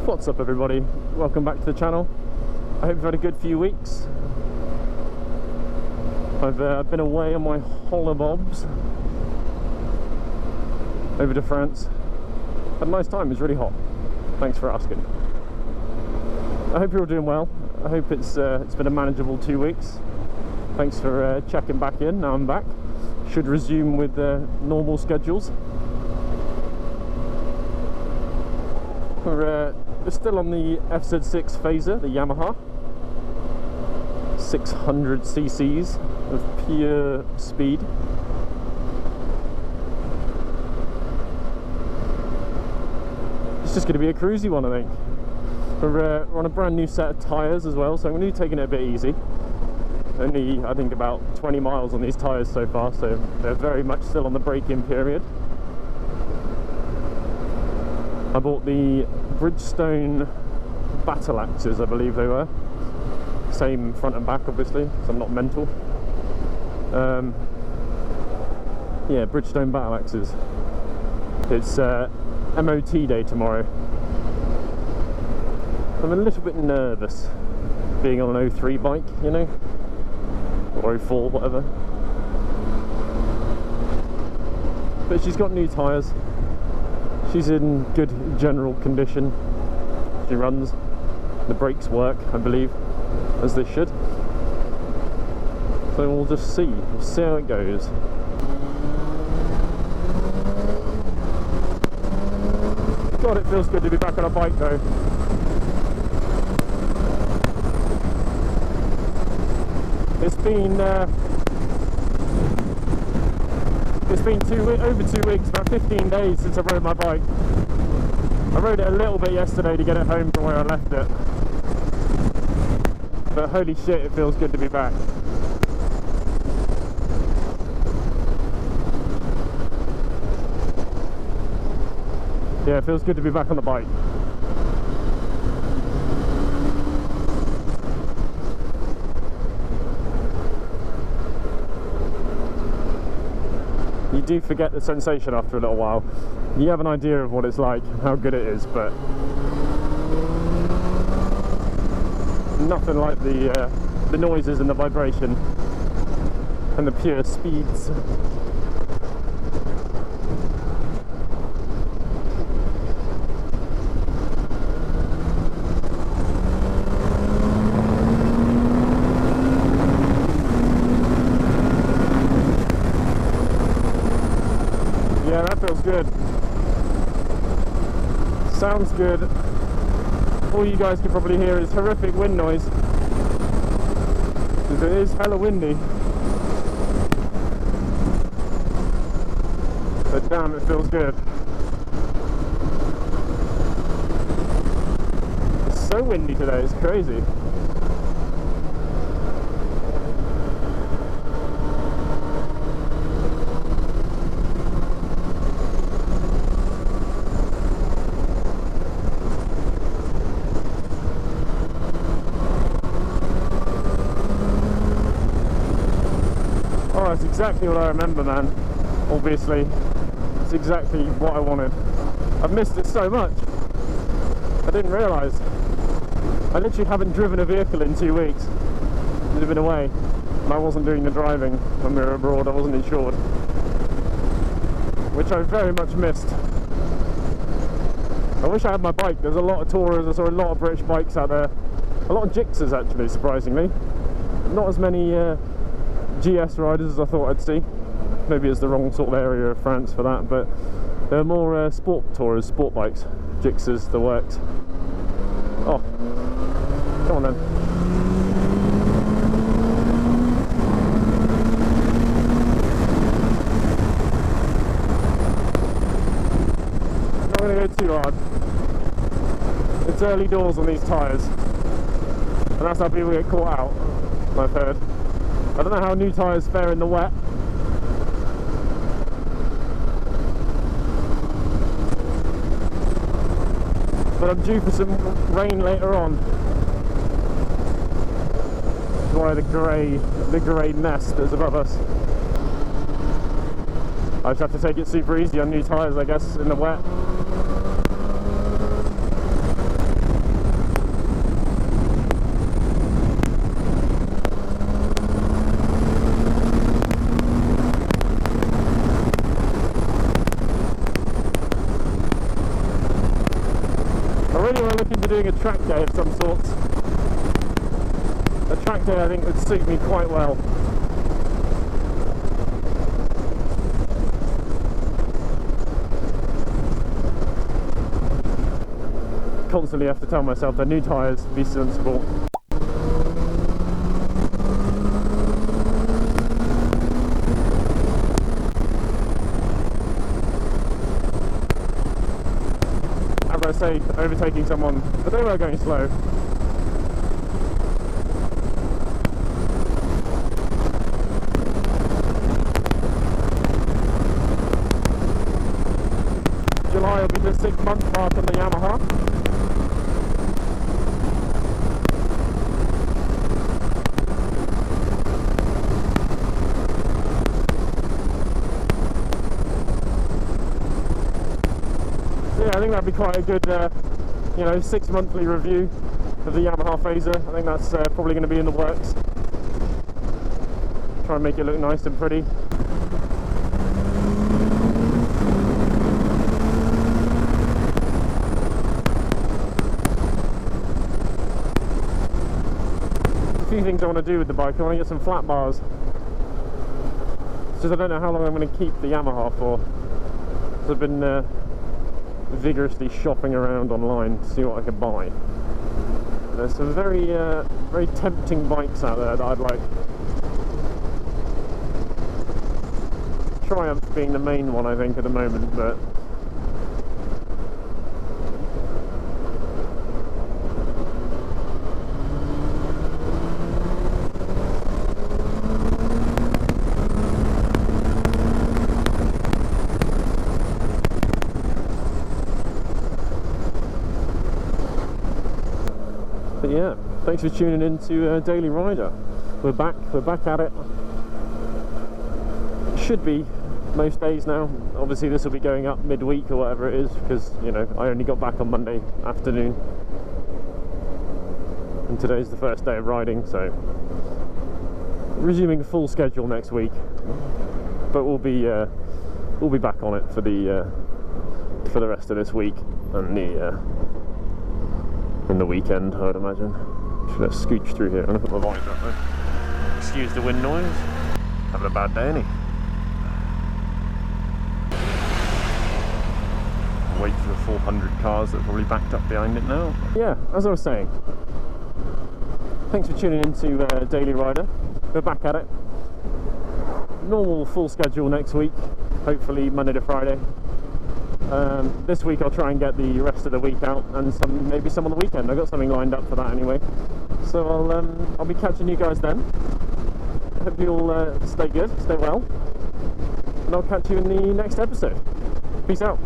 What's up everybody, welcome back to the channel. I hope you've had a good few weeks. I've been away on my holobobs over to France. Had a nice time, it was really hot. Thanks for asking. I hope you're all doing well. I hope it's been a manageable 2 weeks. Thanks for checking back in. Now I'm back. Should resume with normal schedules. We're still on the FZ6 Fazer, the Yamaha. 600 cc's of pure speed. It's just going to be a cruisy one, I think. We're on a brand new set of tyres as well, so I'm going to be taking it a bit easy. Only, I think, about 20 miles on these tyres so far, so they're very much still on the break-in period. I bought the Bridgestone battle axes, I believe they were. Same front and back, obviously, so I'm not mental. Yeah, Bridgestone battle axes. It's MOT day tomorrow. I'm a little bit nervous being on an 03 bike, you know, or 04, whatever. But she's got new tyres. She's in good general condition. She runs. The brakes work, I believe, as they should. So we'll just see. We'll see how it goes. God, it feels good to be back on a bike though. It's been over 2 weeks, about 15 days since I rode my bike. I rode it a little bit yesterday to get it home from where I left it. But holy shit, it feels good to be back. Yeah, it feels good to be back on the bike. You do forget the sensation after a little while. You have an idea of what it's like, how good it is, but nothing like the noises and the vibration and the pure speeds. Yeah, that feels good. Sounds good. All you guys can probably hear is horrific wind noise, because it is hella windy. But damn, it feels good. It's so windy today, it's crazy. Oh, it's exactly what I remember, man. Obviously, it's exactly what I wanted. I've missed it so much. I didn't realise. I literally haven't driven a vehicle in 2 weeks. I've been away, and I wasn't doing the driving when we were abroad. I wasn't insured, which I very much missed. I wish I had my bike. There's a lot of Tourers. I saw a lot of British bikes out there. A lot of Gixxers, actually, surprisingly. Not as many GS riders as I thought I'd see. Maybe it's the wrong sort of area of France for that, but there are more sport Tourers, sport bikes, Gixxers, the works. Oh, come on then. Not going to go too hard. It's early doors on these tyres, and that's how people get caught out, I've heard. I don't know how new tyres fare in the wet. But I'm due for some rain later on. That's why the grey mist that's above us. I just have to take it super easy on new tyres, I guess, in the wet. are doing a track day of some sorts. A track day I think would suit me quite well. Constantly have to tell myself they're new tyres, be sensible. As I say, overtaking someone, but they were going slow. July will be the 6-month mark on the Yamaha. I think that'd be quite a good, 6-monthly review of the Yamaha Fazer. I think that's probably going to be in the works. Try and make it look nice and pretty. A few things I want to do with the bike. I want to get some flat bars. It's just I don't know how long I'm going to keep the Yamaha for. So I've been vigorously shopping around online to see what I can buy. There's some very very tempting bikes out there that I'd like. Triumph being the main one I think at the moment, but yeah, thanks for tuning in to Daily Rider. We're back at it. Should be most days now. Obviously this will be going up midweek or whatever it is, because I only got back on Monday afternoon and today's the first day of riding, so resuming a full schedule next week, but we'll be back on it for the rest of this week and in the weekend, I would imagine. Let's scooch through here. I'm going to put my visor up there. Excuse the wind noise. Having a bad day, ain't he? Wait for the 400 cars that are probably backed up behind it now. Yeah, as I was saying, thanks for tuning in to Daily Rider. We're back at it. Normal full schedule next week, hopefully Monday to Friday. This week I'll try and get the rest of the week out, and maybe some on the weekend. I've got something lined up for that anyway. So I'll be catching you guys then. Hope you'll stay good, stay well, and I'll catch you in the next episode. Peace out.